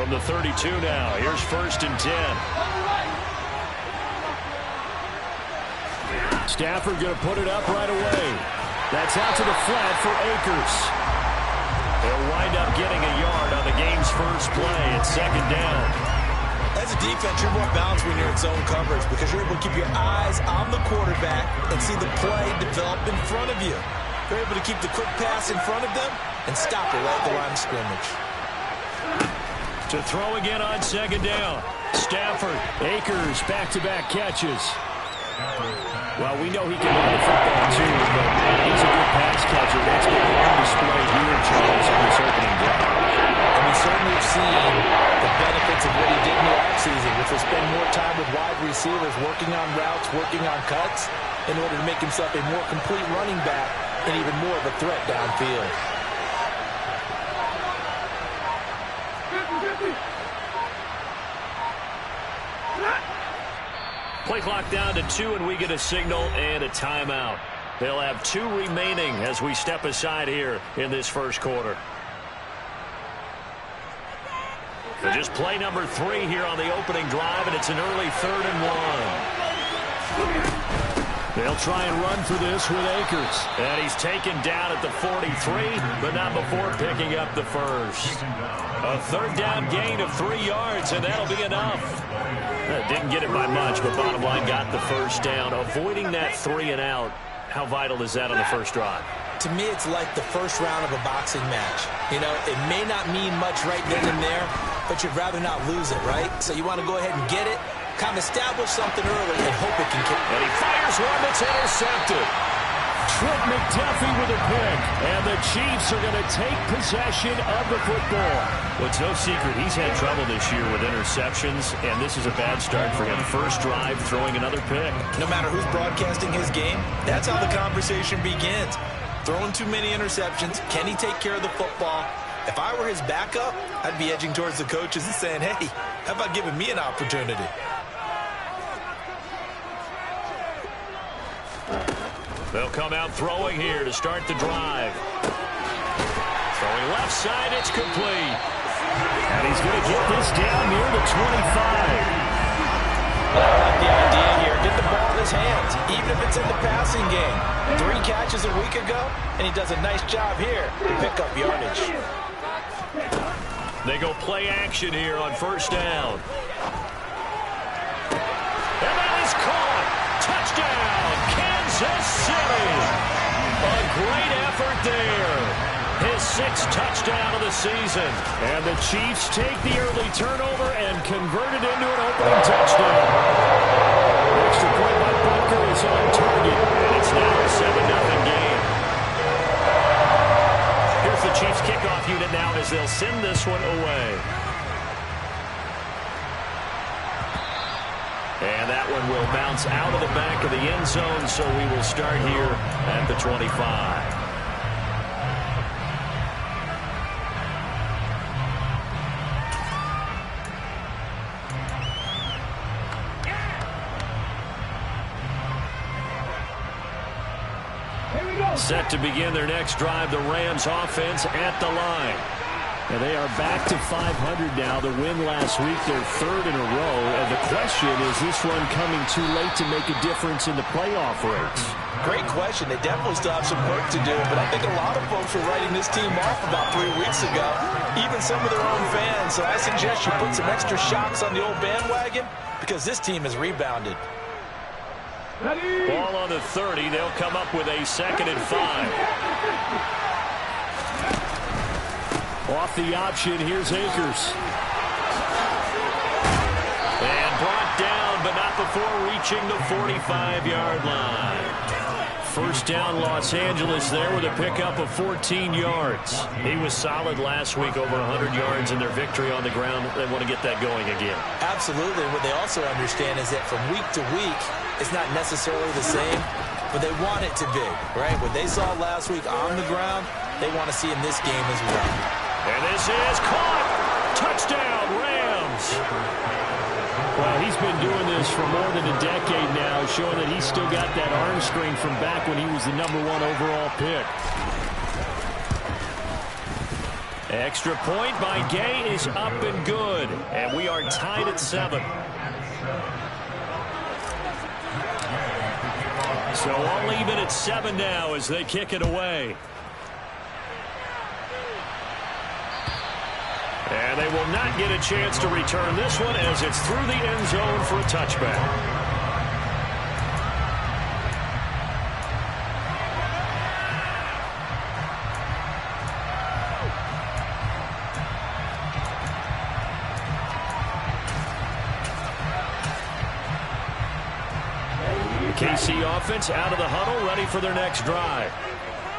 from the 32 now. Here's 1st and 10. Stafford going to put it up right away. That's out to the flat for Akers. They'll wind up getting a yard on the game's first play. It's 2nd down. As a defense, you're more balanced when you're in zone coverage because you're able to keep your eyes on the quarterback and see the play develop in front of you. You're able to keep the quick pass in front of them and stop it right at the line of scrimmage. To throw again on 2nd down. Stafford, Akers, back-to-back catches. Well, we know he can run the football too, but he's a good pass catcher. That's been on display here, Charles, on this opening drive. And we certainly have seen the benefits of what he did in the offseason, which was spend more time with wide receivers, working on routes, working on cuts, in order to make himself a more complete running back and even more of a threat downfield. Play clock down to 2, and we get a signal and a timeout. They'll have 2 remaining as we step aside here in this first quarter. So just play number 3 here on the opening drive, and it's an early 3rd and 1. They'll try and run for this with Akers. And he's taken down at the 43, but not before picking up the first. A 3rd down gain of 3 yards, and that'll be enough. Didn't get it by much, but bottom line got the first down. Avoiding that 3 and out, how vital is that on the first drive? To me, it's like the first round of a boxing match. You know, it may not mean much right then and there, but you'd rather not lose it, right? So you want to go ahead and get it, kind of establish something early, and hope it can kick. And he fires one that's intercepted. Trent McDuffie with a pick, and the Chiefs are going to take possession of the football. Well, it's no secret he's had trouble this year with interceptions, and this is a bad start for him. First drive, throwing another pick. No matter who's broadcasting his game, that's how the conversation begins. Throwing too many interceptions, can he take care of the football? If I were his backup, I'd be edging towards the coaches and saying, hey, how about giving me an opportunity? They'll come out throwing here to start the drive. Throwing left side, it's complete. And he's going to get this down near the 25. I like the idea here. Get the ball in his hands, even if it's in the passing game. 3 catches a week ago, and he does a nice job here to pick up yardage. They go play action here on 1st down. And that is caught. Touchdown, Kansas City. A great effort there. His 6th touchdown of the season. And the Chiefs take the early turnover and convert it into an opening touchdown. Extra point by Butker is on target, and it's now a 7-0 game. Here's the Chiefs kickoff unit now as they'll send this one away. And that one will bounce out of the back of the end zone, so we will start here at the 25. Set to begin their next drive, the Rams offense at the line. And they are back to 500 now. The win last week, their 3rd in a row. And the question, is this one coming too late to make a difference in the playoff race? Great question. They definitely still have some work to do, but I think a lot of folks were writing this team off about 3 weeks ago, even some of their own fans. So I suggest you put some extra shocks on the old bandwagon because this team has rebounded. Ball on the 30. They'll come up with a 2nd and 5. Off the option, here's Akers. And brought down, but not before reaching the 45-yard line. 1st down, Los Angeles there with a pickup of 14 yards. He was solid last week, over 100 yards in their victory on the ground. They want to get that going again. Absolutely. What they also understand is that from week to week, it's not necessarily the same, but they want it to be, right? What they saw last week on the ground, they want to see in this game as well. And this is caught. Touchdown, Rams. Well, he's been doing this for more than a decade now, showing that he's still got that arm strength from back when he was the #1 overall pick. Extra point by Gay is up and good. And we are tied at 7. So all even at 7 now as they kick it away. And they will not get a chance to return this one as it's through the end zone for a touchback. KC offense out of the huddle, ready for their next drive.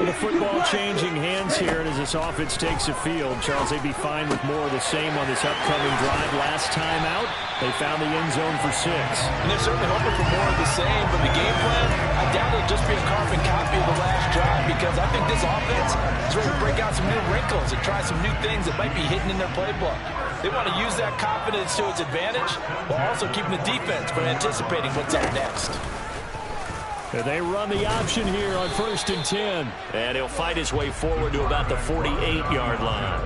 The football changing hands here, and as this offense takes the field, Charles, they'd be fine with more of the same on this upcoming drive. Last time out, they found the end zone for 6. And they're certainly hoping for more of the same, but the game plan, I doubt it'll just be a carbon copy of the last drive, because I think this offense is ready to break out some new wrinkles and try some new things that might be hidden in their playbook. They want to use that confidence to its advantage, while also keeping the defense from anticipating what's up next. And they run the option here on 1st and 10. And he'll fight his way forward to about the 48-yard line.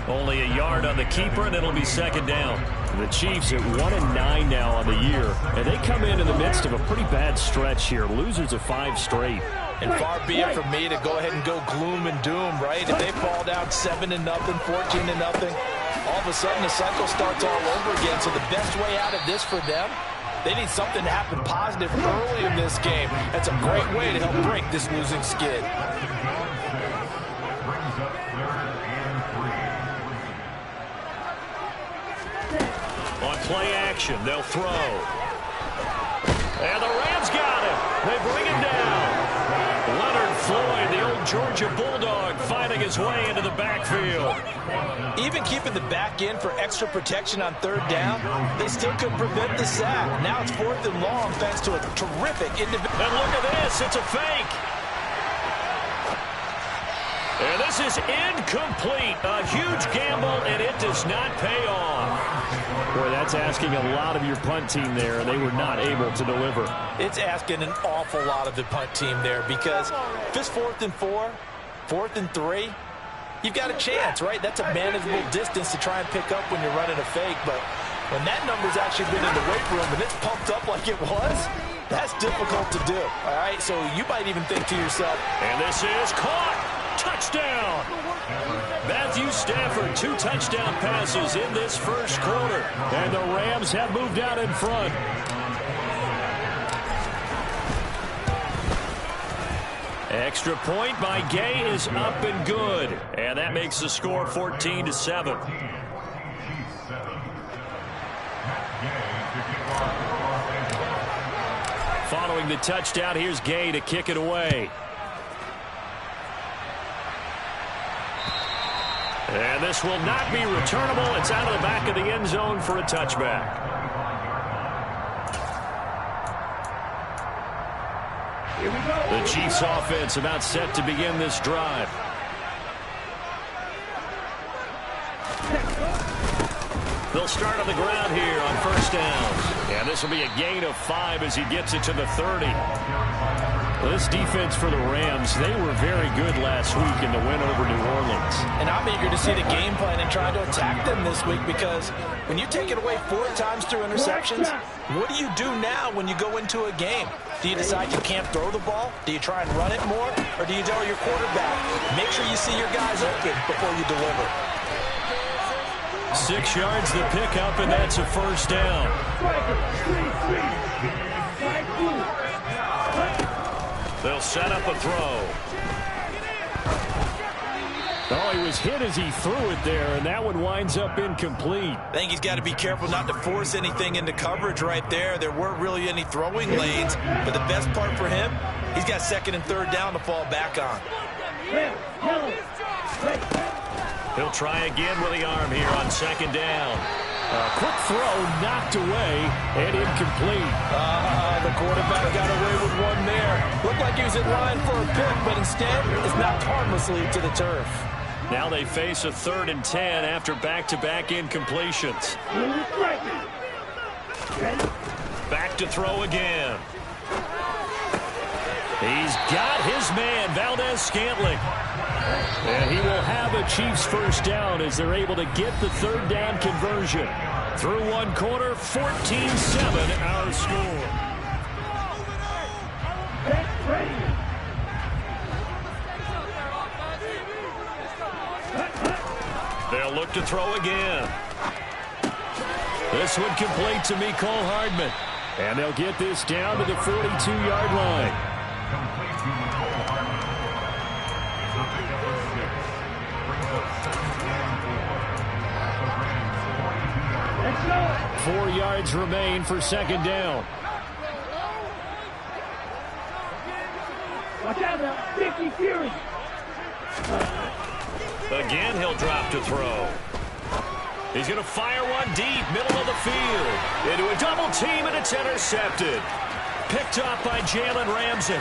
Only a yard on the keeper, and it'll be 2nd down. The Chiefs at 1-9 now on the year. And they come in the midst of a pretty bad stretch here. Losers of 5 straight. And far be it from me to go ahead and go gloom and doom, right? If they fall down 7-0, 14-0, all of a sudden the cycle starts all over again. So the best way out of this for them, they need something to happen positive early in this game. That's a great way to help break this losing skid. On play action, they'll throw. And the Rams got him. They bring him down. Leonard Floyd, the old Georgia Bulldog, finding his way into the backfield. Even keeping the back in for extra protection on 3rd down, they still couldn't prevent the sack. Now it's 4th and long thanks to a terrific individual. And look at this, it's a fake. And this is incomplete. A huge gamble, and it does not pay off. Boy, that's asking a lot of your punt team there, and they were not able to deliver. It's asking an awful lot of the punt team there, because if it's 4th and 4, 4th and 3, you've got a chance, right? That's a manageable distance to try and pick up when you're running a fake. But when that number's actually been in the weight room and it's pumped up like it was, that's difficult to do, all right? So you might even think to yourself, and this is caught. Touchdown. Matthew Stafford, 2 touchdown passes in this first quarter. And the Rams have moved out in front. Extra point by Gay is up and good. And that makes the score 14-7. Following the touchdown, here's Gay to kick it away. And this will not be returnable. It's out of the back of the end zone for a touchback. Here we go. The Chiefs offense about set to begin this drive. They'll start on the ground here on 1st down. And this will be a gain of 5 as he gets it to the 30. Well, this defense for the Rams, they were very good last week in the win over New Orleans. And I'm eager to see the game plan and try to attack them this week, because when you take it away 4 times through interceptions, what do you do now when you go into a game? Do you decide you can't throw the ball? Do you try and run it more? Or do you tell your quarterback, make sure you see your guys open before you deliver? 6 yards the pickup, and that's a 1st down. They'll set up a throw. Oh, he was hit as he threw it there, and that one winds up incomplete. I think he's got to be careful not to force anything into coverage right there. There weren't really any throwing lanes, but the best part for him, he's got 2nd and 3rd down to fall back on. He'll try again with the arm here on 2nd down. A quick throw knocked away and incomplete. The quarterback got away with one there. Looked like he was in line for a pick, but instead it's knocked harmlessly to the turf. Now they face a 3rd and 10 after back-to-back incompletions. Back to throw again. He's got his man, Valdez-Scantling. And he will have a Chiefs first down as they're able to get the third down conversion. Through one quarter, 14-7 our score. They'll look to throw again. This one complete to Mecole Hardman. And they'll get this down to the 42-yard line. 4 yards remain for second down. Watch out now, Nicky Fury. Again, he'll drop to throw. He's going to fire one deep, middle of the field. Into a double team, and it's intercepted. Picked up by Jalen Ramsey.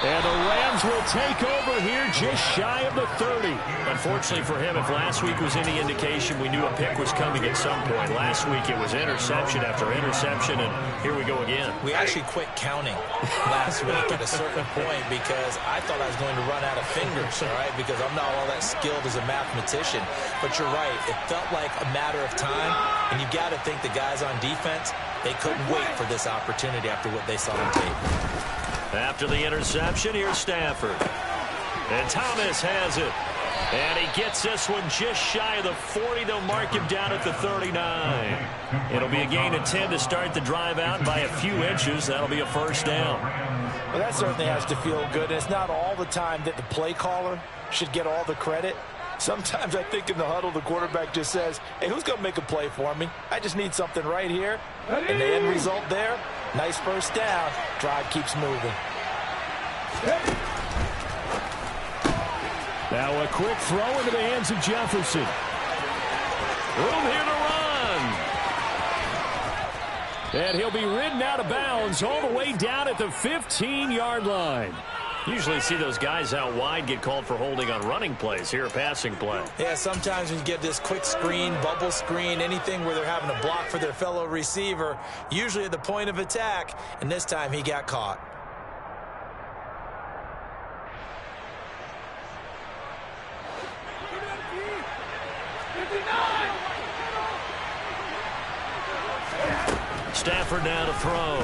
And the Rams will take over here just shy of the 30. Unfortunately for him, if last week was any indication, we knew a pick was coming at some point. Last week it was interception after interception, and here we go again. We actually quit counting last week at a certain point because I thought I was going to run out of fingers, all right, because I'm not all that skilled as a mathematician. But you're right. It felt like a matter of time, and you got to think the guys on defense, they couldn't wait for this opportunity after what they saw on tape. After the interception, here's Stafford. And Thomas has it. And he gets this one just shy of the 40. They'll mark him down at the 39. It'll be a gain of 10 to start the drive out by a few inches. That'll be a first down. Well, that certainly has to feel good. And it's not all the time that the play caller should get all the credit. Sometimes I think in the huddle, the quarterback just says, hey, who's going to make a play for me? I just need something right here. And the end result there, nice first down. Drive keeps moving. Now a quick throw into the hands of Jefferson. Room here to run. And he'll be ridden out of bounds all the way down at the 15-yard line. Usually see those guys out wide get called for holding on running plays. Here, a passing play. Yeah, sometimes when you get this quick screen, bubble screen, anything where they're having to block for their fellow receiver, usually at the point of attack, and this time he got caught. Stafford now to throw.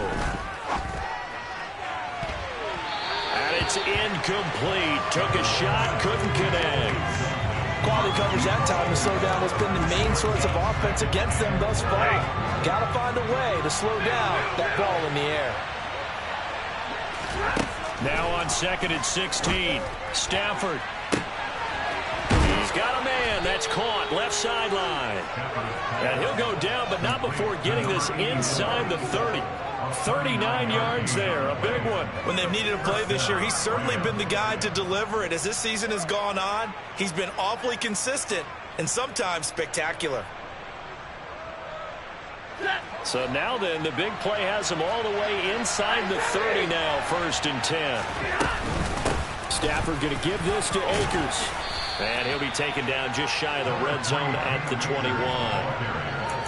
And it's incomplete. Took a shot, couldn't connect. Quality coverage that time to slow down what's been the main source of offense against them thus far. Got to find a way to slow down that ball in the air. Now on second and 16. Stafford. He's got a man. That's caught. Left sideline. And he'll go down, but not before getting this inside the 30. 39 yards there. A big one. When they've needed a play this year, he's certainly been the guy to deliver it. As this season has gone on, he's been awfully consistent and sometimes spectacular. So now then, the big play has him all the way inside the 30 now, 1st and 10. Stafford going to give this to Akers. And he'll be taken down just shy of the red zone at the 21.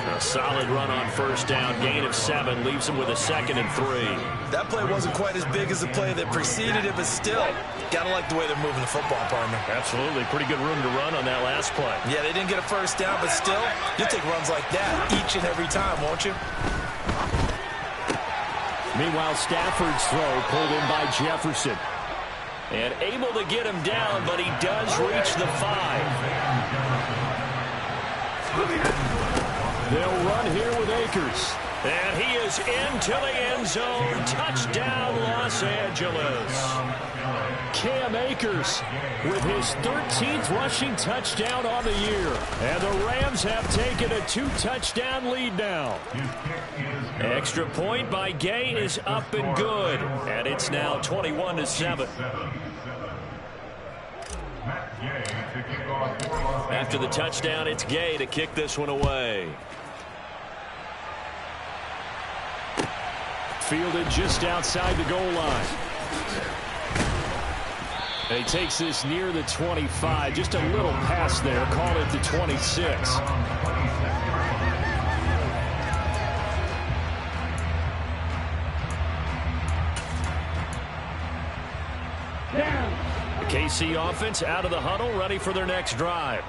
A solid run on first down. Gain of 7 leaves him with a 2nd and 3. That play wasn't quite as big as the play that preceded it, but still, got to like the way they're moving the football, partner. Absolutely. Pretty good room to run on that last play. Yeah, they didn't get a first down, but still, you'll take runs like that each and every time, won't you? Meanwhile, Stafford's throw pulled in by Jefferson. And able to get him down, but he does reach the 5. They'll run here with Akers. And he is into the end zone. Touchdown, Los Angeles. Cam Akers with his 13th rushing touchdown on the year. And the Rams have taken a 2-touchdown lead now. Extra point by Gay is up and good. And it's now 21-7. After the touchdown, it's Gay to kick this one away. Fielded just outside the goal line. And he takes this near the 25. Just a little pass there. Call it the 26. KC offense out of the huddle, ready for their next drive.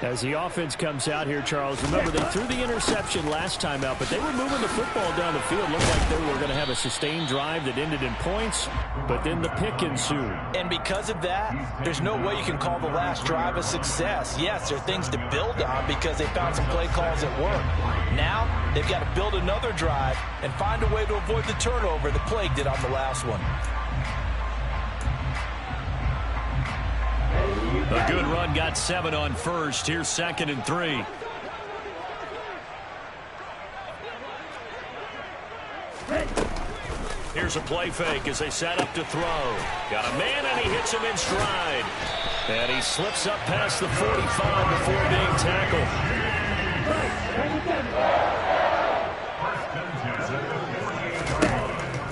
As the offense comes out here, Charles, remember they threw the interception last time out, but they were moving the football down the field. Looked like they were going to have a sustained drive that ended in points, but then the pick ensued. And because of that, there's no way you can call the last drive a success. Yes, there are things to build on because they found some play calls that work. Now, they've got to build another drive and find a way to avoid the turnover that plagued it on the last one. A good run got 7 on first. Here's 2nd and 3. Here's a play fake as they set up to throw. Got a man, and he hits him in stride. And he slips up past the 45 before being tackled.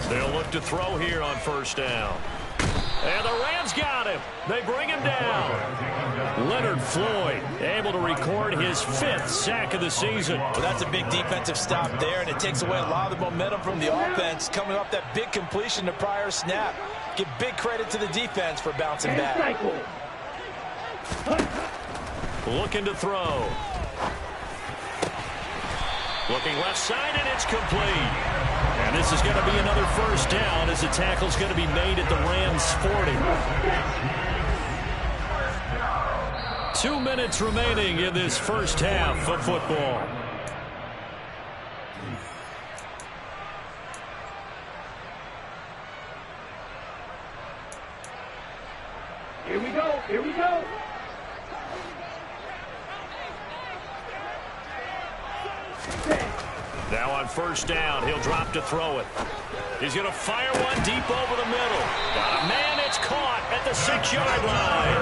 They'll look to throw here on 1st down. And the Rams got him. They bring him down. Leonard Floyd able to record his 5th sack of the season. Well, that's a big defensive stop there, and it takes away a lot of the momentum from the offense coming off that big completion to prior snap. Give big credit to the defense for bouncing back. Looking to throw. Looking left side, and it's complete. And this is going to be another 1st down as the tackle's going to be made at the Rams' 40. 2 minutes remaining in this 1st half of football. Here we go. Here we go. Now on 1st down, he'll drop to throw it. He's going to fire one deep over the middle. Got a man, it's caught at the 6-yard line.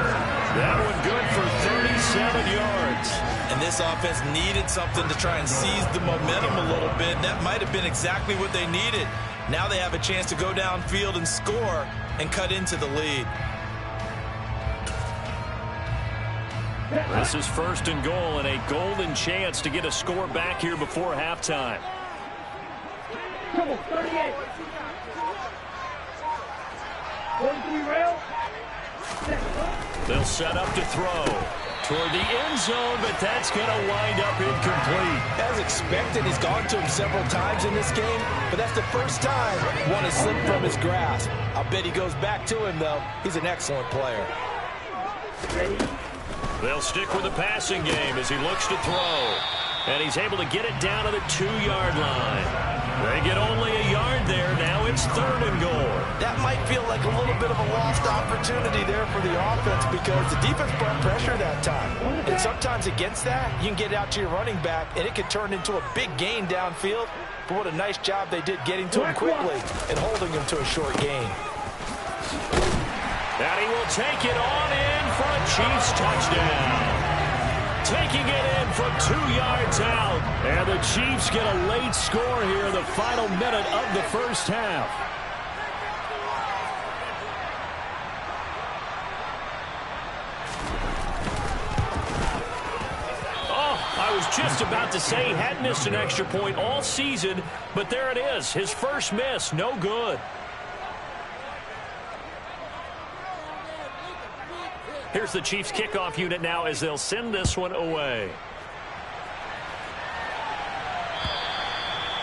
That one good for 37 yards. And this offense needed something to try and seize the momentum a little bit. That might have been exactly what they needed. Now they have a chance to go downfield and score and cut into the lead. This is 1st and goal and a golden chance to get a score back here before halftime. Come on, 38. 43 rail. They'll set up to throw toward the end zone, but that's going to wind up incomplete. As expected, he's gone to him several times in this game, but that's the first time one has slipped from his grasp. I'll bet he goes back to him, though. He's an excellent player. Ready. They'll stick with the passing game as he looks to throw. And he's able to get it down to the 2-yard line. They get only a yard there. Now it's 3rd and goal. That might feel like a little bit of a lost opportunity there for the offense because the defense brought pressure that time. And sometimes against that, you can get out to your running back, and it can turn into a big gain downfield. But what a nice job they did getting to him quickly and holding him to a short gain. And he will take it on in for a Chiefs touchdown. Taking it in from 2 yards out. And the Chiefs get a late score here in the final minute of the 1st half. Oh, I was just about to say he hadn't missed an extra point all season, but there it is. His first miss, no good. Here's the Chiefs kickoff unit now as they'll send this one away.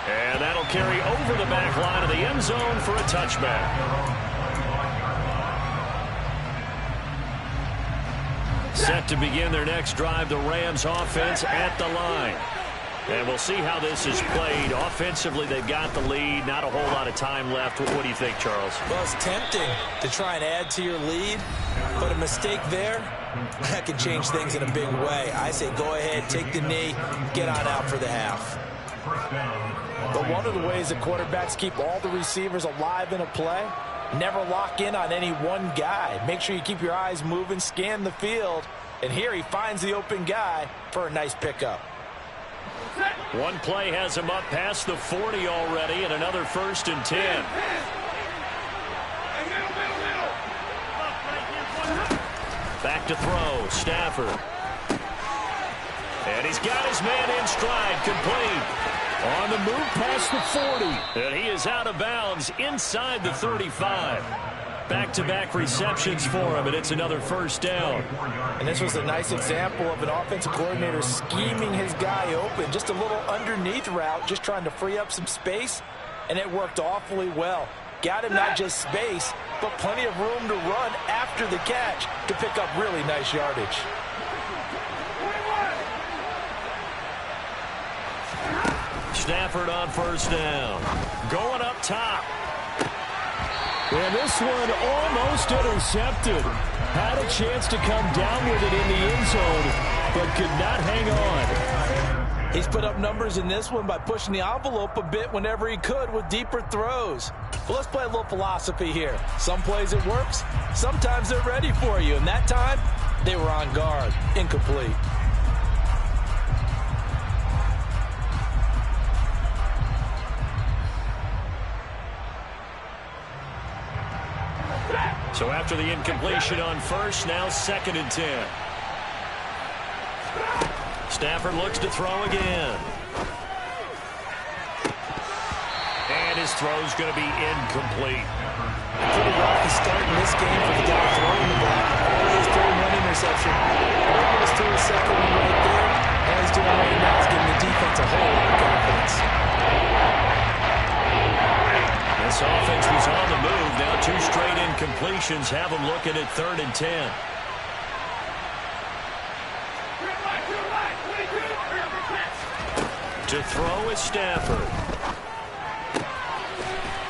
And that'll carry over the back line of the end zone for a touchback. Set to begin their next drive, the Rams offense at the line. And we'll see how this is played. Offensively, they've got the lead. Not a whole lot of time left. What do you think, Charles? Well, it's tempting to try and add to your lead, but a mistake there, that can change things in a big way. I say go ahead, take the knee, get on out for the half. But one of the ways that quarterbacks keep all the receivers alive in a play, never lock in on any one guy. Make sure you keep your eyes moving, scan the field, and here he finds the open guy for a nice pickup. One play has him up past the 40 already, and another 1st and 10. Back to throw, Stafford. And he's got his man in stride, complete. On the move past the 40. And he is out of bounds inside the 35. Back-to-back receptions for him, and it's another first down. And this was a nice example of an offensive coordinator scheming his guy open. Just a little underneath route, just trying to free up some space, and it worked awfully well. Got him not just space, but plenty of room to run after the catch to pick up really nice yardage. Stafford on first down. Going up top. And this one almost intercepted. Had a chance to come down with it in the end zone, but could not hang on. He's put up numbers in this one by pushing the envelope a bit whenever he could with deeper throws. But let's play a little philosophy here. Some plays it works, sometimes they're ready for you. And that time, they were on guard. Incomplete. So after the incompletion on first, now 2nd and 10. Stafford looks to throw again. And his throw's going to be incomplete. A pretty rocky start in this game for the guy throwing the ball. He's throwing one interception. Almost threw a second one right there. All he's doing right now is giving the defense a whole lot of confidence. This offense was on the move. Now 2 straight incompletions have them looking at 3rd and 10. To throw is Stafford.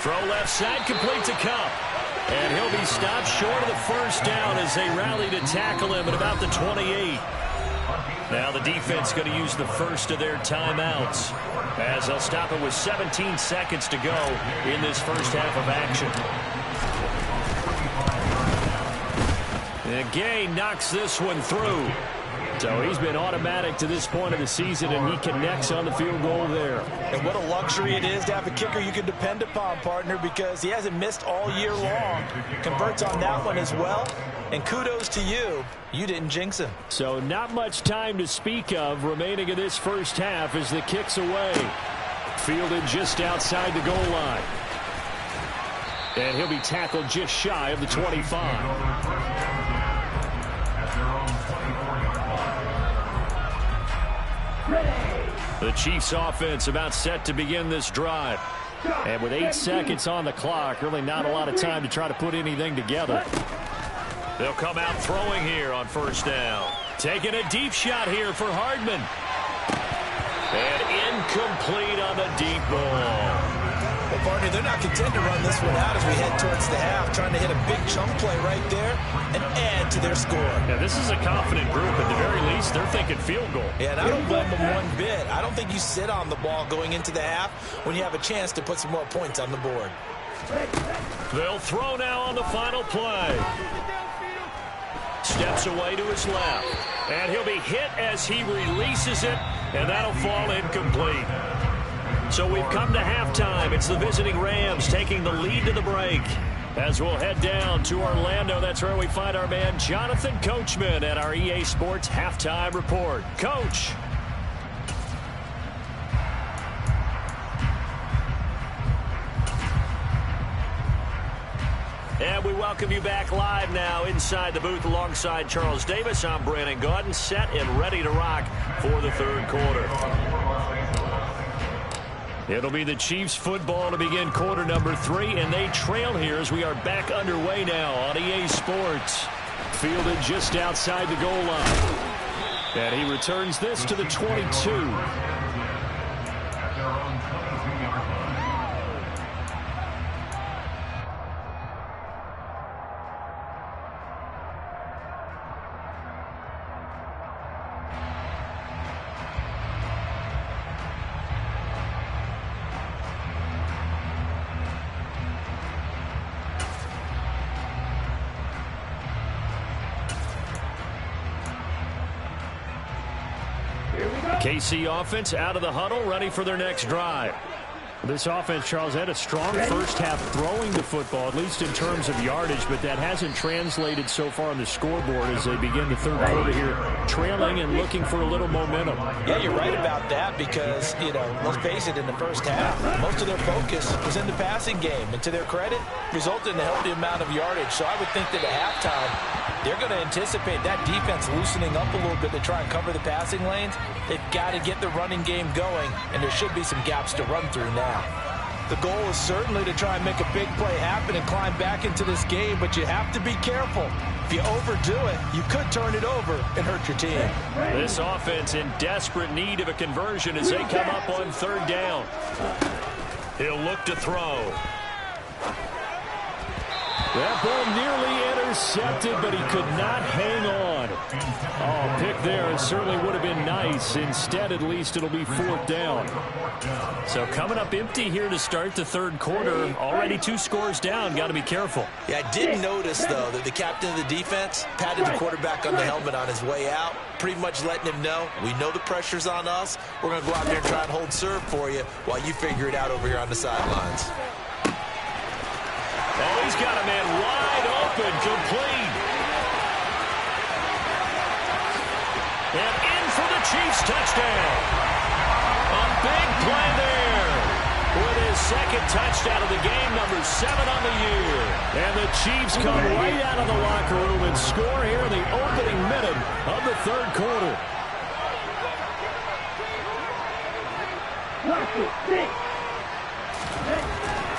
Throw left side, complete to Cup. And he'll be stopped short of the first down as they rally to tackle him at about the 28. Now the defense going to use the first of their timeouts as they'll stop it with 17 seconds to go in this first half of action. And Gay knocks this one through. So he's been automatic to this point of the season, and he connects on the field goal there. And what a luxury it is to have a kicker you can depend upon, partner, because he hasn't missed all year long. Converts on that one as well. And kudos to you. You didn't jinx him. So not much time to speak of remaining in this first half as the kick's away. Fielded just outside the goal line. And he'll be tackled just shy of the 25. The Chiefs offense about set to begin this drive. And with 8 seconds on the clock, really not a lot of time to try to put anything together. They'll come out throwing here on first down. Taking a deep shot here for Hardman. And incomplete on the deep ball. Well, partner, they're not content to run this one out as we head towards the half, trying to hit a big chunk play right there and add to their score. Yeah, this is a confident group. At the very least, they're thinking field goal. Yeah, and I don't blame them one bit. I don't think you sit on the ball going into the half when you have a chance to put some more points on the board. They'll throw now on the final play. Steps away to his left. And he'll be hit as he releases it, and that'll fall incomplete. So we've come to halftime. It's the visiting Rams taking the lead to the break. As we'll head down to Orlando, that's where we find our man Jonathan Coachman at our EA Sports Halftime Report. Coach. And we welcome you back live now inside the booth alongside Charles Davis. I'm Brandon Gaudin, set and ready to rock for the third quarter. It'll be the Chiefs football to begin quarter number 3, and they trail here as we are back underway now on EA Sports. Fielded just outside the goal line. And he returns this to the 22. KC offense out of the huddle, ready for their next drive. This offense, Charles, had a strong first half throwing the football, at least in terms of yardage, but that hasn't translated so far on the scoreboard as they begin the third quarter here, trailing and looking for a little momentum. Yeah, you're right about that because, let's face it, in the first half, most of their focus was in the passing game. And to their credit, resulted in a healthy amount of yardage. So I would think that at halftime, they're going to anticipate that defense loosening up a little bit to try and cover the passing lanes. They've got to get the running game going, and there should be some gaps to run through now. The goal is certainly to try and make a big play happen and climb back into this game, but you have to be careful. If you overdo it, you could turn it over and hurt your team. This offense in desperate need of a conversion as they come up on third down. He'll look to throw. That ball nearly intercepted, but he could not hang on. Oh, pick there, and certainly would have been nice. Instead, at least, it'll be fourth down. So coming up empty here to start the third quarter. Already 2 scores down. Got to be careful. Yeah, I did notice, though, that the captain of the defense patted the quarterback on the helmet on his way out, pretty much letting him know, we know the pressure's on us. We're going to go out there and try and hold serve for you while you figure it out over here on the sidelines. Oh, he's got a man wide open, complete. And in for the Chiefs touchdown. A big play there. With his second touchdown of the game, number 7 on the year. And the Chiefs come right out of the locker room and score here in the opening minute of the third quarter.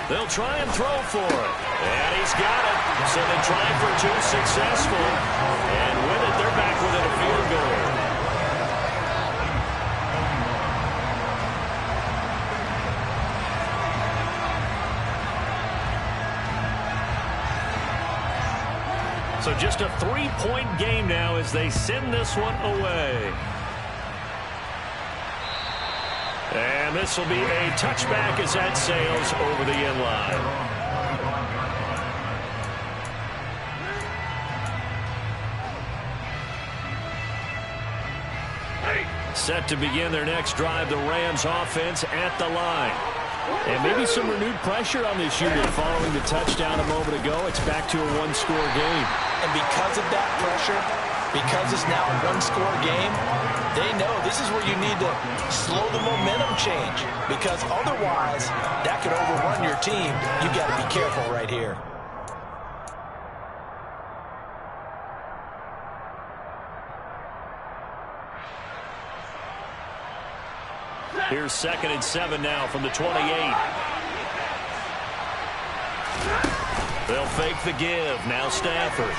They'll try and throw for it. And he's got it. So they try for 2, successful. And with it, they're back within a field goal. So just a 3-point game now as they send this one away. And this will be a touchback as that sails over the end line. Set to begin their next drive, the Rams offense at the line. And maybe some renewed pressure on this unit following the touchdown a moment ago. It's back to a 1-score game. And because of that pressure, because it's now a 1-score game, they know this is where you need to slow the momentum change. Because otherwise, that could overrun your team. You got to be careful right here. Here's 2nd and 7 now from the 28. They'll fake the give. Now Stafford.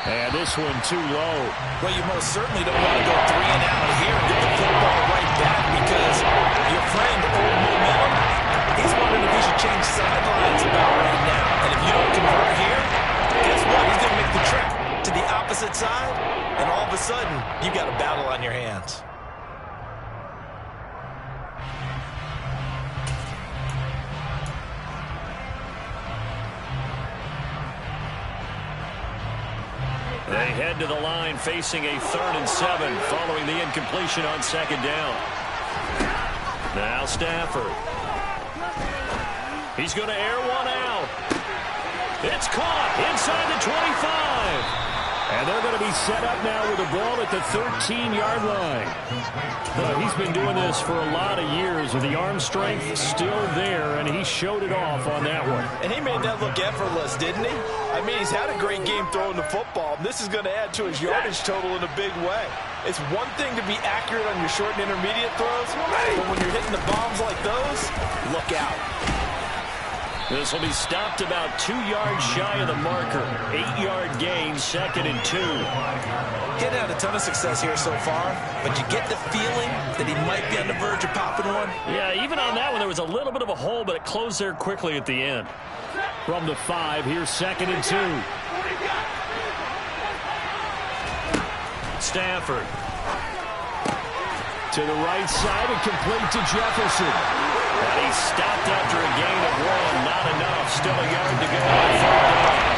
And this one too low. Well, you most certainly don't want to go 3 and out here and get the football right back because your friend, Old Momentum, he's wondering if he should change sidelines about right now. And if you don't convert here, guess what? He's going to make the trek to the opposite side, and all of a sudden, you got a battle on your hands. They head to the line facing a 3rd and 7 following the incompletion on 2nd down. Now Stafford. He's going to air one out. It's caught inside the 25. And they're going to be set up now with the ball at the 13-yard line. He's been doing this for a lot of years with the arm strength still there, and he showed it off on that one. And he made that look effortless, didn't he? I mean, he's had a great game throwing the football. This is going to add to his yardage total in a big way. It's one thing to be accurate on your short and intermediate throws, but when you're hitting the bombs like those, look out. This will be stopped about 2 yards shy of the marker. 8-yard gain, 2nd and 2. He's had a ton of success here so far, but you get the feeling that he might be on the verge of popping one. Yeah, even on that one, there was a little bit of a hole, but it closed there quickly at the end. From the 5, here's 2nd and 2. Stafford. To the right side and complete to Jefferson. And he stopped after a gain of 1. Not enough. Still a yard to go on 3rd down.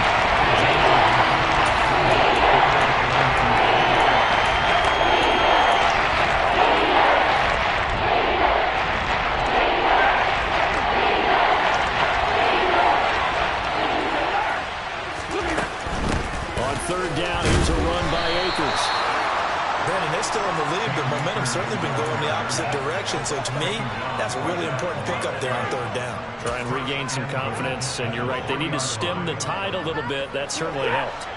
their momentum's certainly been going the opposite direction. So to me, that's a really important pickup there on third down. Try and regain some confidence, and you're right, they need to stem the tide a little bit. That certainly helped.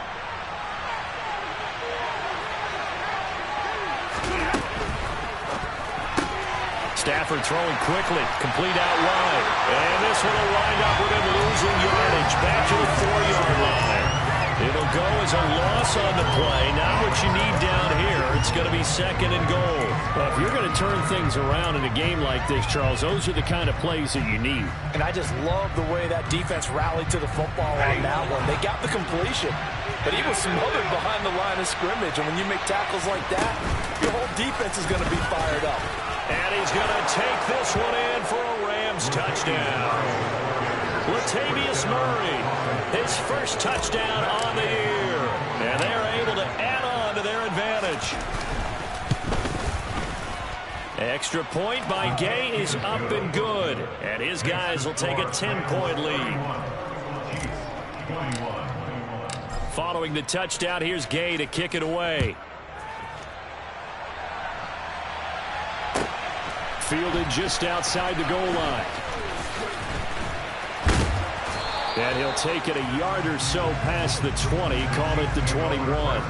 Stafford throwing quickly, complete out wide. And this one will wind up with him losing yardage back to the 4-yard line. It'll go as a loss on the play. Now what you need down here, it's going to be 2nd and goal. Well, if you're going to turn things around in a game like this, Charles, those are the kind of plays that you need. And I just love the way that defense rallied to the football on that one. They got the completion, but he was smothered behind the line of scrimmage. And when you make tackles like that, your whole defense is going to be fired up. And he's going to take this one in for a Rams touchdown. Latavius Murray, his first touchdown on the year. And they're able to add on to their advantage. Extra point by Gay is up and good. And his guys will take a 10-point lead. Following the touchdown, here's Gay to kick it away. Fielded just outside the goal line. And he'll take it a yard or so past the 20, call it the 21.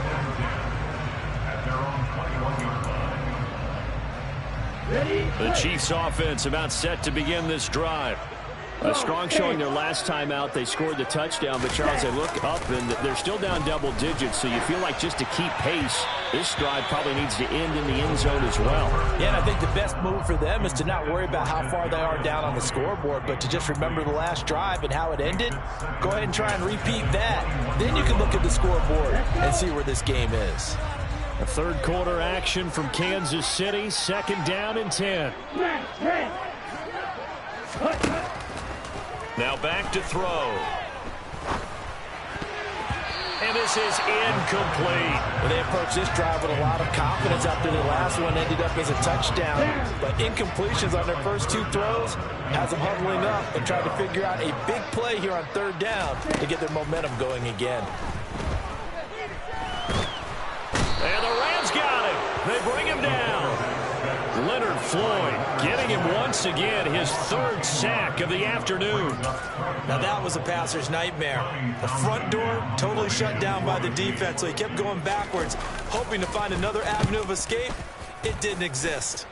The Chiefs offense about set to begin this drive. A strong showing their last time out. They scored the touchdown, but Charles, they look up and they're still down double digits, so you feel like just to keep pace, this drive probably needs to end in the end zone as well. Yeah, and I think the best move for them is to not worry about how far they are down on the scoreboard, but to just remember the last drive and how it ended. Go ahead and try and repeat that. Then you can look at the scoreboard and see where this game is. A third quarter action from Kansas City, 2nd down and 10. Now back to throw. And this is incomplete. Well, they approached this drive with a lot of confidence after the last one ended up as a touchdown. But incompletions on their first 2 throws has them huddling up and trying to figure out a big play here on third down to get their momentum going again. And the Rams got him. They bring him down. Leonard Floyd getting him once again, his 3rd sack of the afternoon. Now that was a passer's nightmare. The front door totally shut down by the defense, so he kept going backwards, hoping to find another avenue of escape. It didn't exist.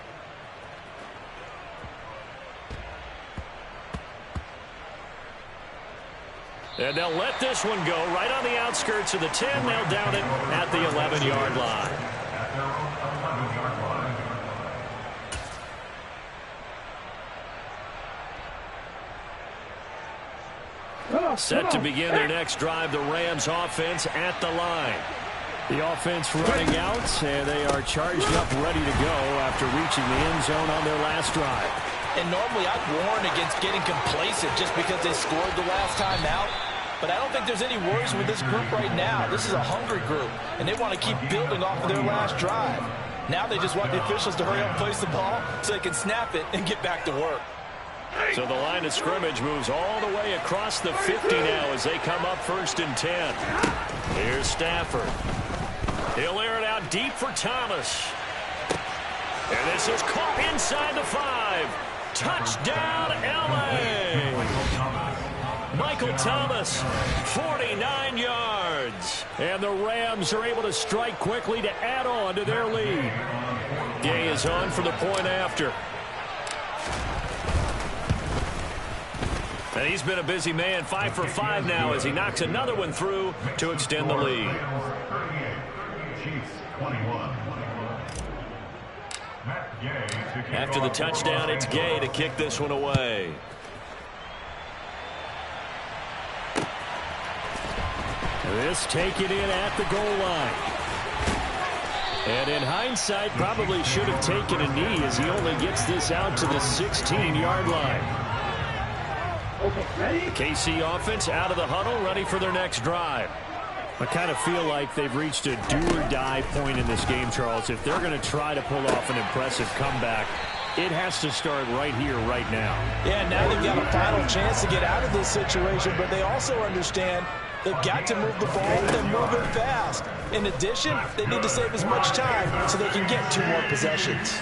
And they'll let this one go right on the outskirts of the 10. They'll down it at the 11-yard line. Set to begin their next drive, the Rams offense at the line. The offense running out, and they are charged up, ready to go after reaching the end zone on their last drive. And normally I'd warn against getting complacent just because they scored the last time out. But I don't think there's any worries with this group right now. This is a hungry group, and they want to keep building off of their last drive. Now they just want the officials to hurry up and place the ball so they can snap it and get back to work. So the line of scrimmage moves all the way across the 50 now as they come up 1st and 10. Here's Stafford. He'll air it out deep for Thomas. And this is caught inside the 5. Touchdown, L.A. Michael Thomas, 49 yards. And the Rams are able to strike quickly to add on to their lead. Gay is on for the point after. And he's been a busy man, 5 for 5 now as he knocks another one through to extend the lead. After the touchdown, it's Gay to kick this one away. This take it in at the goal line. And in hindsight, probably should have taken a knee as he only gets this out to the 16-yard line. Okay, The KC offense out of the huddle, ready for their next drive. I kind of feel like they've reached a do-or-die point in this game, Charles. If they're going to try to pull off an impressive comeback, it has to start right here, right now. Yeah, now they've got a final chance to get out of this situation, but they also understand They've got to move the ball and move it fast. In addition, they need to save as much time so they can get 2 more possessions.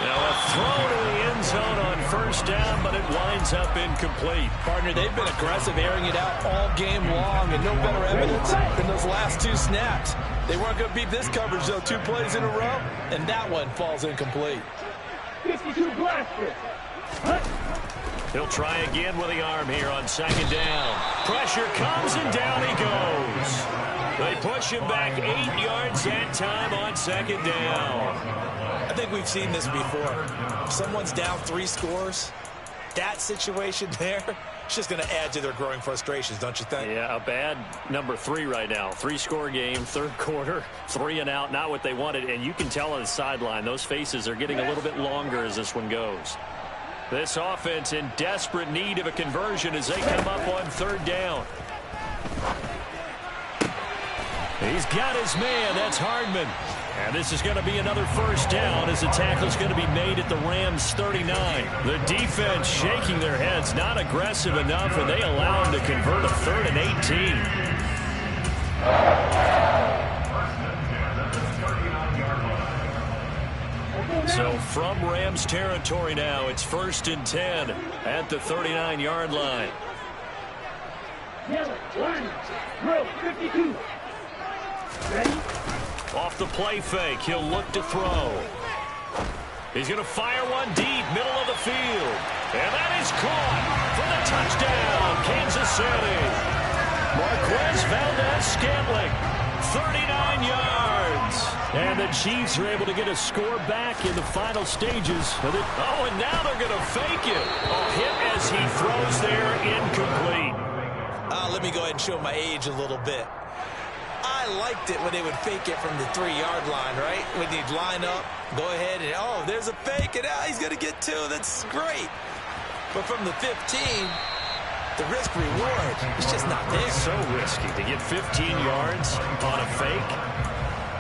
Now a throw to the end zone on first down, but it winds up incomplete. Partner, they've been aggressive, airing it out all game long, and no better evidence than those last 2 snaps. They weren't going to beat this coverage, though, 2 plays in a row, and that one falls incomplete. 52 blaster. He'll try again with the arm here on second down. Pressure comes, and down he goes. They push him back 8 yards that time on second down. I think we've seen this before. If someone's down 3 scores, that situation there, it's just going to add to their growing frustrations, don't you think? Yeah, a bad number 3 right now. 3-score game, third quarter, 3 and out, not what they wanted. And you can tell on the sideline, those faces are getting a little bit longer as this one goes. This offense in desperate need of a conversion as they come up on third down. He's got his man. That's Hardman. And this is going to be another first down as the tackle is going to be made at the Rams' 39. The defense shaking their heads, not aggressive enough, and they allow him to convert a 3rd and 18. So from Rams territory now, it's 1st and 10 at the 39-yard line. Yellow, 1, drill, 52. Ready? Off the play fake, he'll look to throw. He's going to fire one deep, middle of the field. And that is caught for the touchdown, Kansas City. Marquez Valdez-Scantling, 39 yards. And the Chiefs are able to get a score back in the final stages. Oh, and now they're going to fake it. A hit as he throws there, incomplete. Let me go ahead and show my age a little bit. I liked it when they would fake it from the 3-yard line, right? When you'd line up, go ahead and, oh, there's a fake, and he's going to get 2. That's great. But from the 15, the risk-reward is just not there. So risky to get 15 yards on a fake.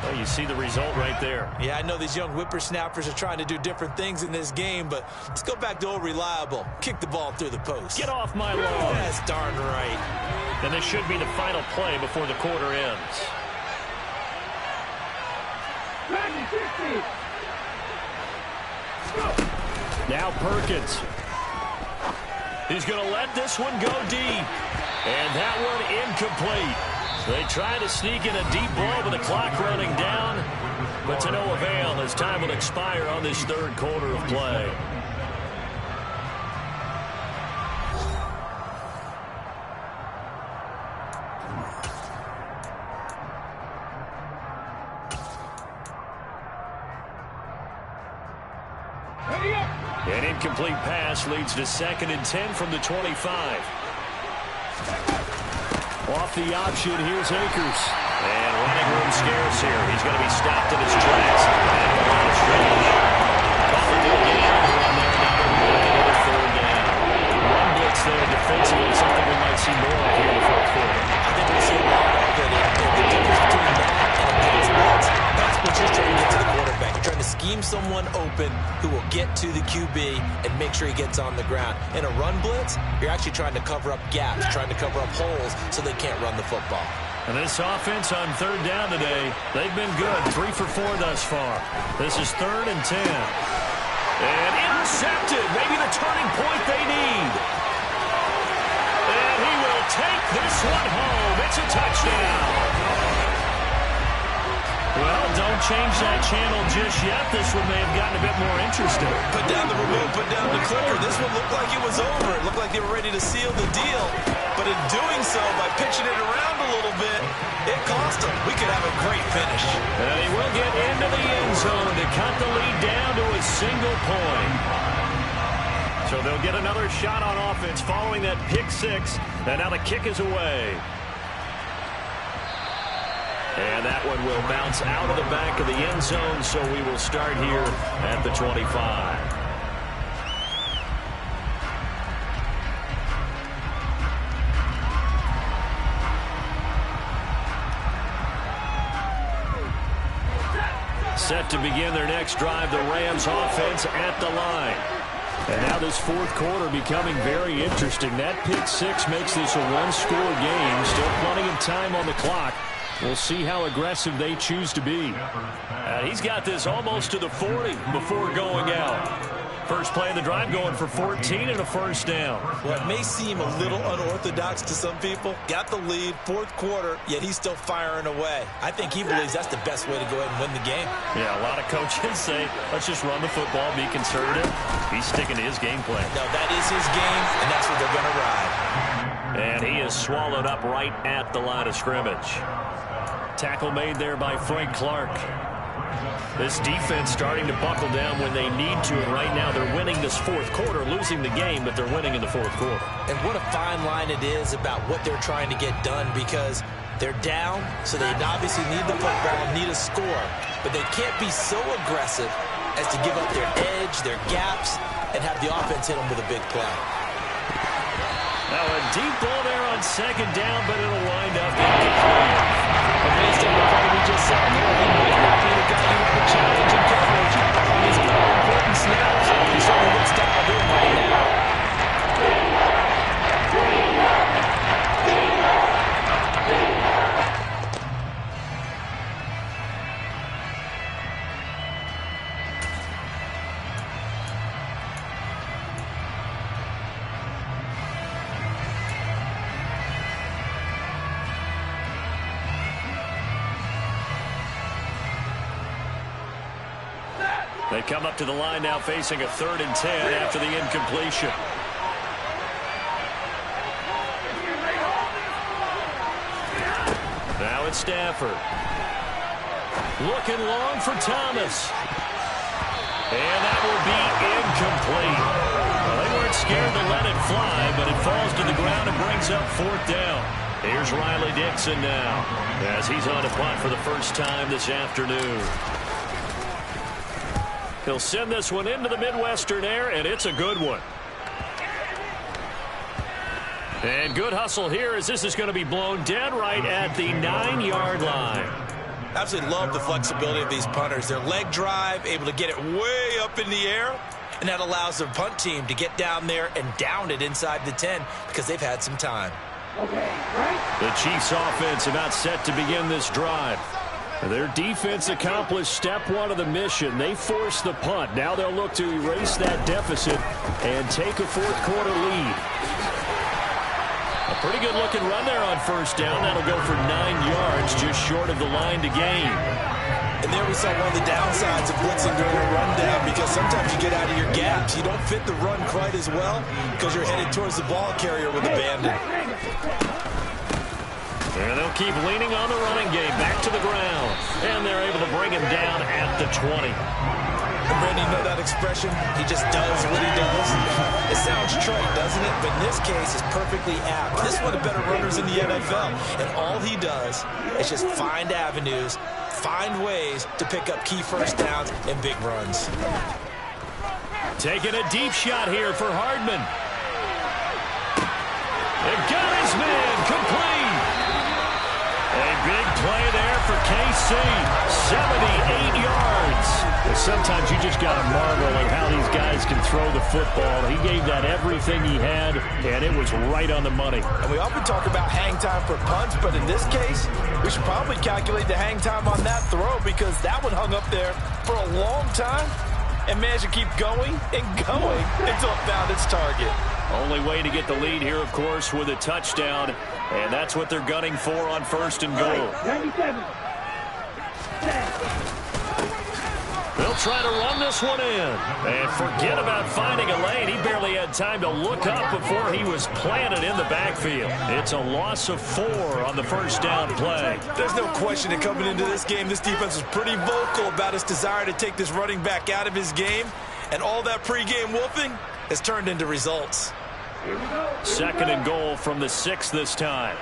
Well, you see the result right there. Yeah, I know these young whippersnappers are trying to do different things in this game, but let's go back to old reliable. Kick the ball through the post. Get off my lawn. That's darn right. And this should be the final play before the quarter ends. Now Perkins. He's going to let this one go deep. And that one incomplete. They try to sneak in a deep ball with the clock running down, but to no avail as time will expire on this third quarter of play. An incomplete pass leads to 2nd and 10 from the 25. Off the option, here's Akers. And running room scarce here. He's going to be stopped in his tracks. And the line of scrimmage. Call the new game on there now. Looking at a 3rd down. One blitz there defensively, something we might see more of here in the 4th quarter. I think we'll see a lot of it. The difference between that and a pass blitz, that's what you're trying to get to the quarterback. You're trying to scheme someone open who will get to the QB and make sure he gets on the ground. In a run blitz, you're actually trying to cover up gaps, trying to cover up holes so they can't run the football. And this offense on 3rd down today, they've been good. 3 for 4 thus far. This is 3rd and 10. And intercepted. Maybe the turning point they need. And he will take this one home. It's a touchdown. Well, don't change that channel just yet. This one may have gotten a bit more interesting. Put down the remote, put down the clicker. This one looked like it was over. It looked like they were ready to seal the deal. But in doing so, by pitching it around a little bit, it cost them. We could have a great finish. And he will get into the end zone to cut the lead down to a single point. So they'll get another shot on offense following that pick 6. And now the kick is away. And that one will bounce out of the back of the end zone, so we will start here at the 25. Set to begin their next drive, the Rams offense at the line. And now this fourth quarter becoming very interesting. That pick six makes this a one-score game. Still plenty of time on the clock. We'll see how aggressive they choose to be. He's got this almost to the 40 before going out. First play of the drive going for 14 and a first down. Well, it may seem a little unorthodox to some people. Got the lead, fourth quarter, yet he's still firing away. I think he believes that's the best way to go ahead and win the game. Yeah, a lot of coaches say, let's just run the football, be conservative. He's sticking to his game plan. No, that is his game, and that's what they're going to ride. And he is swallowed up right at the line of scrimmage. Tackle made there by Frank Clark. This defense starting to buckle down when they need to, and right now they're winning this fourth quarter, losing the game, but they're winning in the fourth quarter. And what a fine line it is about what they're trying to get done, because they're down, so they obviously need the football, need a score, but they can't be so aggressive as to give up their edge, their gaps, and have the offense hit them with a big play. Now a deep ball there on second down, but it'll wind up incomplete. Based on the play we just saw there, he might not be the guy you want to challenge in coverage. He's got important snaps. He certainly looks dialed in right now. They come up to the line now facing a 3rd and 10 after the incompletion. Now it's Stafford. Looking long for Thomas. And that will be incomplete. Well, they weren't scared to let it fly, but it falls to the ground and brings up 4th down. Here's Riley Dixon now as he's on a punt for the first time this afternoon. He'll send this one into the Midwestern air, and it's a good one. And good hustle here as this is going to be blown dead right at the 9-yard line. Absolutely love the flexibility of these punters. Their leg drive, able to get it way up in the air, and that allows the punt team to get down there and down it inside the 10 because they've had some time. The Chiefs offense about set to begin this drive. Their defense accomplished step one of the mission. They forced the punt. Now they'll look to erase that deficit and take a fourth quarter lead. A pretty good looking run there on first down. That'll go for 9 yards, just short of the line to gain. And there we saw one of the downsides of blitzing during a rundown, because sometimes you get out of your gaps. You don't fit the run quite as well because you're headed towards the ball carrier with a bandit. And they'll keep leaning on the running game back to the ground. And they're able to bring him down at the 20. And Brandon, you know that expression? He just does what he does. It sounds trite, doesn't it? But in this case, it's perfectly apt. This is one of the better runners in the NFL. And all he does is just find avenues, find ways to pick up key first downs and big runs. Taking a deep shot here for Hardman. They've got his man complete. A big play there for KC. 78 yards. Sometimes you just got to marvel at how these guys can throw the football. He gave that everything he had, and it was right on the money. And we often talk about hang time for punts, but in this case, we should probably calculate the hang time on that throw, because that one hung up there for a long time and managed to keep going and going until it found its target. Only way to get the lead here, of course, with a touchdown, and that's what they're gunning for on first and goal. 97. They'll try to run this one in. And forget about finding a lane. He barely had time to look up before he was planted in the backfield. It's a loss of 4 on the first down play. There's no question that coming into this game, this defense was pretty vocal about its desire to take this running back out of his game. And all that pregame wolfing has turned into results. Second and goal from the 6 this time.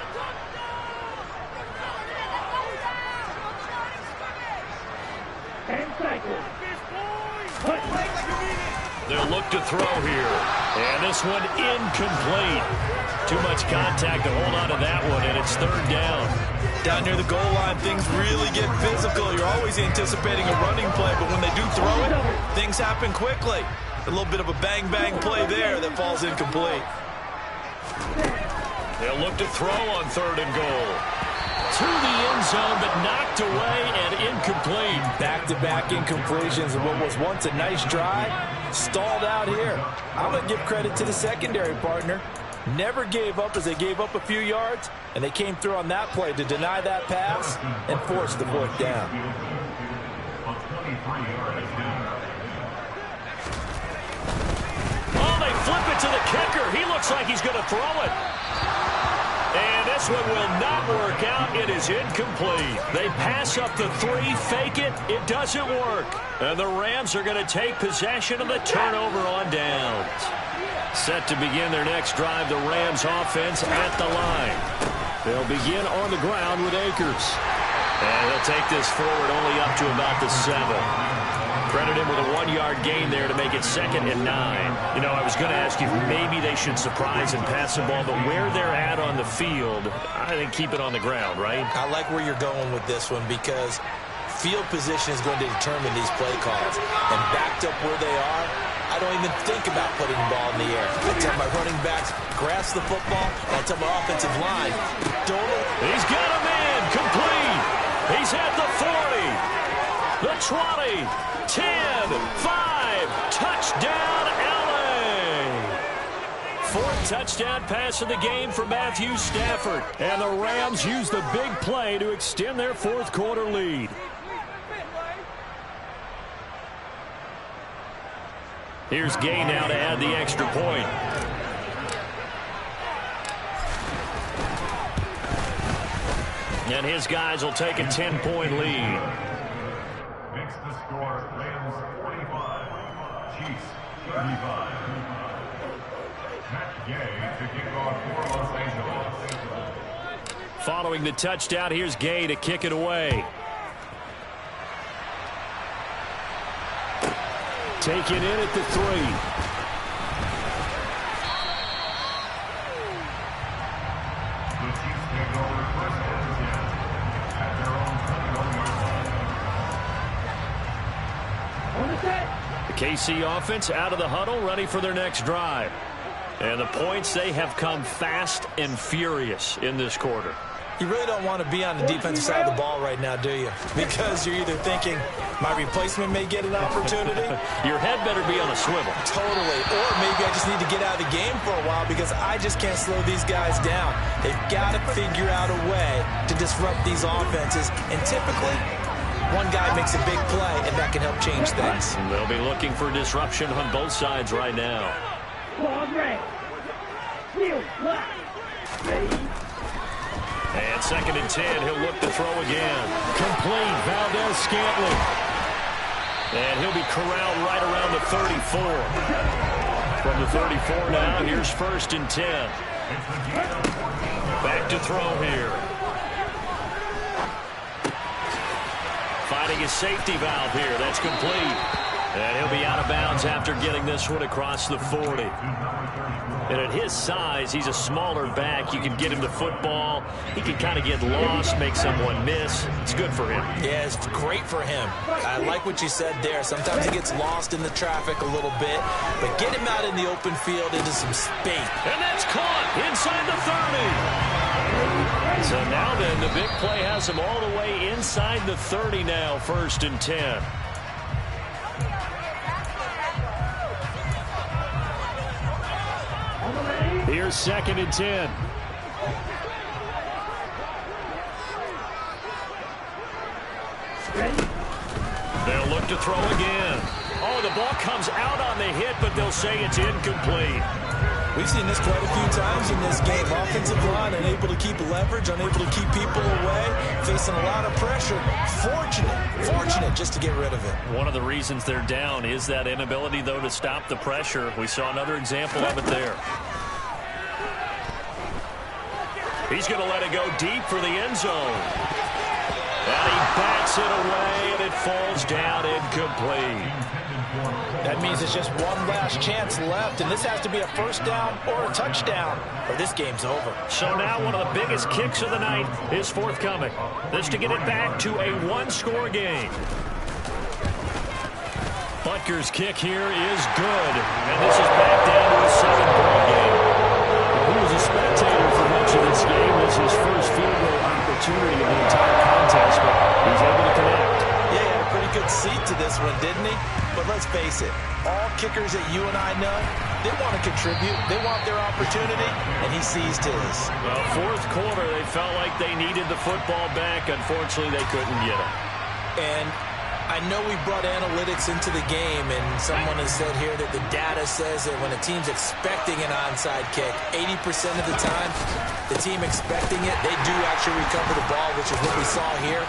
They'll look to throw here. And this one incomplete. Too much contact to hold on to that one, and it's third down. Down near the goal line, things really get physical. You're always anticipating a running play, but when they do throw it, things happen quickly. A little bit of a bang-bang play there that falls incomplete. They'll look to throw on 3rd and goal. To the end zone, but knocked away and incomplete. Back-to-back incompletions of what was once a nice drive. Stalled out here. I'm going to give credit to the secondary partner. Never gave up as they gave up a few yards, and they came through on that play to deny that pass and force the 4th down. Oh, they flip it to the kicker. He looks like he's going to throw it. And this one will not work out. It is incomplete. They pass up the 3, fake it. It doesn't work. And the Rams are going to take possession of the turnover on downs. Set to begin their next drive, the Rams offense at the line. They'll begin on the ground with Akers. And he'll take this forward only up to about the 7. Credit him with a 1-yard gain there to make it 2nd and 9. You know, I was going to ask you if maybe they should surprise and pass the ball, but where they're at on the field, I think keep it on the ground, right? I like where you're going with this one because field position is going to determine these play calls. And backed up where they are, I don't even think about putting the ball in the air. I tell my running backs, grasp the football, and I tell my offensive line, don't. He's got a man, complete. He's at the 40, the 20, 10, 5, touchdown, LA. 4th touchdown pass of the game for Matthew Stafford. And the Rams use the big play to extend their 4th quarter lead. Here's Gay now to add the extra point. And his guys will take a 10-point lead. Makes the score Rams 45, Chiefs 35. Matt Gay to kick off for Los Angeles. Following the touchdown, here's Gay to kick it away. Taken in at the 3. The Chiefs take over 1st and 10 at their own 20-yard line. On the set. The KC offense out of the huddle, ready for their next drive. And the points, they have come fast and furious in this quarter. You really don't want to be on the defensive side of the ball right now, do you? Because you're either thinking, my replacement may get an opportunity. Your head better be on a swivel. Totally. Or maybe I just need to get out of the game for a while because I just can't slow these guys down. They've got to figure out a way to disrupt these offenses. And typically, one guy makes a big play, and that can help change things. They'll be looking for disruption on both sides right now. Ball red. Field left. Ready. And 2nd and 10, he'll look to throw again. Complete, Valdez-Scantling. And he'll be corralled right around the 34. From the 34 now, here's 1st and 10. Back to throw here. Finding his safety valve here. That's complete. And he'll be out of bounds after getting this one across the 40. And at his size, he's a smaller back. You can get him the football. He can kind of get lost, make someone miss. It's good for him. Yeah, it's great for him. I like what you said there. Sometimes he gets lost in the traffic a little bit, but get him out in the open field into some space. And that's caught inside the 30. So now then, the big play has him all the way inside the 30 now, 1st and 10. Here's 2nd and 10. They'll look to throw again. Oh, the ball comes out on the hit, but they'll say it's incomplete. We've seen this quite a few times in this game. Offensive line unable to keep leverage, unable to keep people away, facing a lot of pressure. Fortunate just to get rid of it. One of the reasons they're down is that inability, though, to stop the pressure. We saw another example of it there. He's going to let it go deep for the end zone. And he bats it away, and it falls down incomplete. That means it's just one last chance left, and this has to be a 1st down or a touchdown, or this game's over. So now one of the biggest kicks of the night is forthcoming. This to get it back to a 1-score game. But Rutgers kick here is good. And this is back down to a 7-point game. Well, he was a spectator for much of this game. This is his first field goal opportunity of the entire contest, but he's able to connect. Yeah, he had a pretty good seat to this one, didn't he? But let's face it, all kickers that you and I know, they want to contribute. They want their opportunity, and he seized his. Well, fourth quarter, they felt like they needed the football back. Unfortunately, they couldn't get it. And I know we brought analytics into the game, and someone has said here that the data says that when a team's expecting an onside kick, 80% of the time, the team expecting it, they do actually recover the ball, which is what we saw here.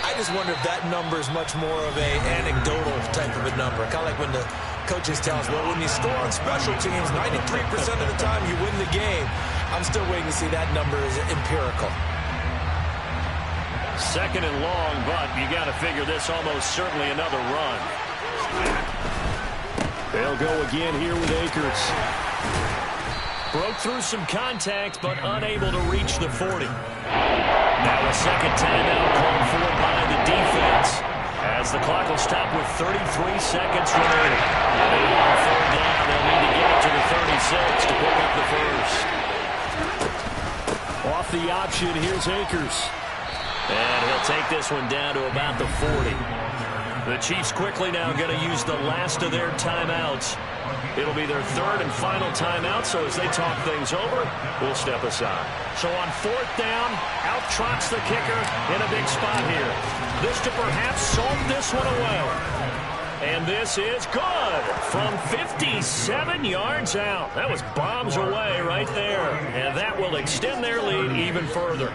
I just wonder if that number is much more of a anecdotal type of a number. Kind of like when the coaches tell us, well, when you score on special teams, 93% of the time you win the game. I'm still waiting to see that number is empirical. Second and long, but you got to figure this almost certainly another run. They'll go again here with Akers. Broke through some contact, but unable to reach the 40. Now a second timeout called for by the defense, as the clock will stop with 33 seconds remaining. On third down, they'll need to get it to the 36 to pick up the first. Off the option, here's Akers. And he'll take this one down to about the 40. The Chiefs quickly now going to use the last of their timeouts. It'll be their third and final timeout, so as they talk things over, we'll step aside. So on fourth down, out trots the kicker in a big spot here. This to perhaps solve this one away. And this is good from 57 yards out. That was bombs away right there. And that will extend their lead even further.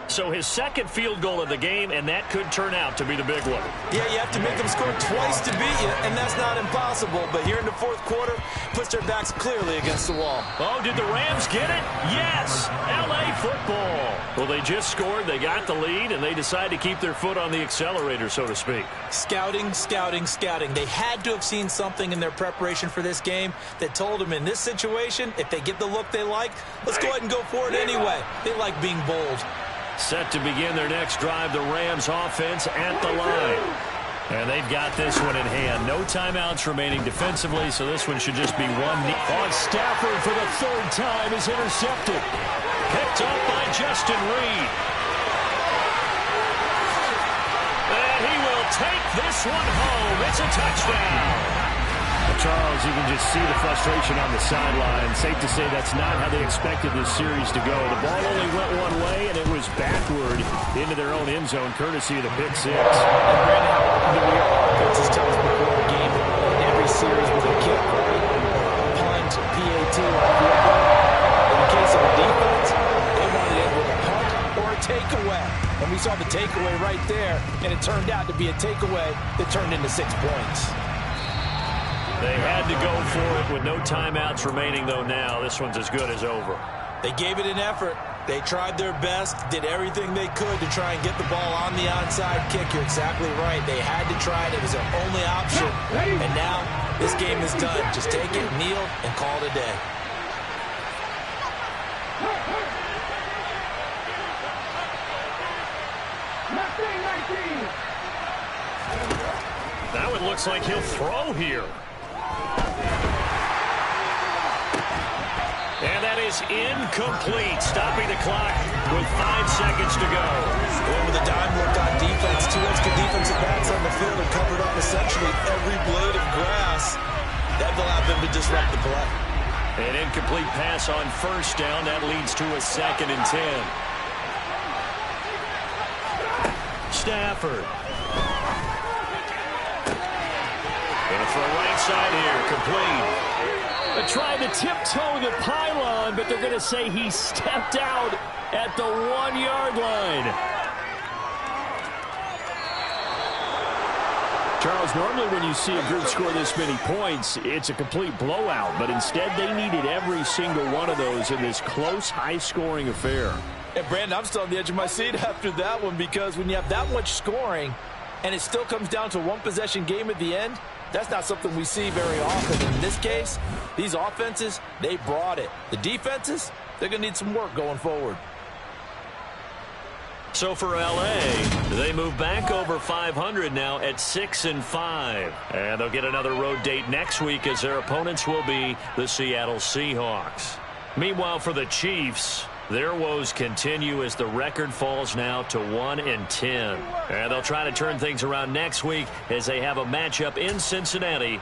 So his second field goal of the game, and that could turn out to be the big one. Yeah, you have to make them score twice to beat you, and that's not impossible. But here in the fourth quarter, puts their backs clearly against the wall. Oh, did the Rams get it? Yes! L.A. football. Well, they just scored, they got the lead, and they decide to keep their foot on the accelerator, so to speak. Scouting, scouting, scouting. They had to have seen something in their preparation for this game that told them in this situation, if they get the look they like, let's go ahead and go for it anyway. They like being bold. Set to begin their next drive, the Rams offense at the line. And they've got this one in hand. No timeouts remaining defensively, so this one should just be one. On Stafford for the third time is intercepted. Picked up by Justin Reed. And he will take this one home. It's a touchdown. Charles, you can just see the frustration on the sideline. Safe to say that's not how they expected this series to go. The ball only went one way, and it was backward into their own end zone, courtesy of the pick six. And Brandon, how do we all coaches tell us before a game in every series with a kick, right? Punt, PAT, or field goal. In the case of a defense, they wanted it with a punt or a takeaway. And we saw the takeaway right there, and it turned out to be a takeaway that turned into 6 points. They had to go for it with no timeouts remaining, though now. This one's as good as over. They gave it an effort. They tried their best, did everything they could to try and get the ball on the onside kick. You're exactly right. They had to try it. It was their only option. And now this game is done. Just take it, kneel, and call it a day. Now it looks like he'll throw here. And that is incomplete, stopping the clock with 5 seconds to go. Going with a dime look on defense. 2 extra defensive backs on the field and covered up essentially every blade of grass. That will allow them to disrupt the play. An incomplete pass on first down. That leads to a 2nd and 10. Stafford. Gonna throw right side here, complete. They're trying to tiptoe the pylon, but they're going to say he stepped out at the 1-yard line. Charles, normally when you see a group score this many points, it's a complete blowout, but instead they needed every single one of those in this close, high-scoring affair. And Brandon, I'm still on the edge of my seat after that one, because when you have that much scoring and it still comes down to a one-possession game at the end, that's not something we see very often. In this case, these offenses, they brought it. The defenses, they're going to need some work going forward. So for L.A., they move back over 500 now at 6-5. And they'll get another road date next week as their opponents will be the Seattle Seahawks. Meanwhile, for the Chiefs, their woes continue as the record falls now to 1-10. And they'll try to turn things around next week as they have a matchup in Cincinnati.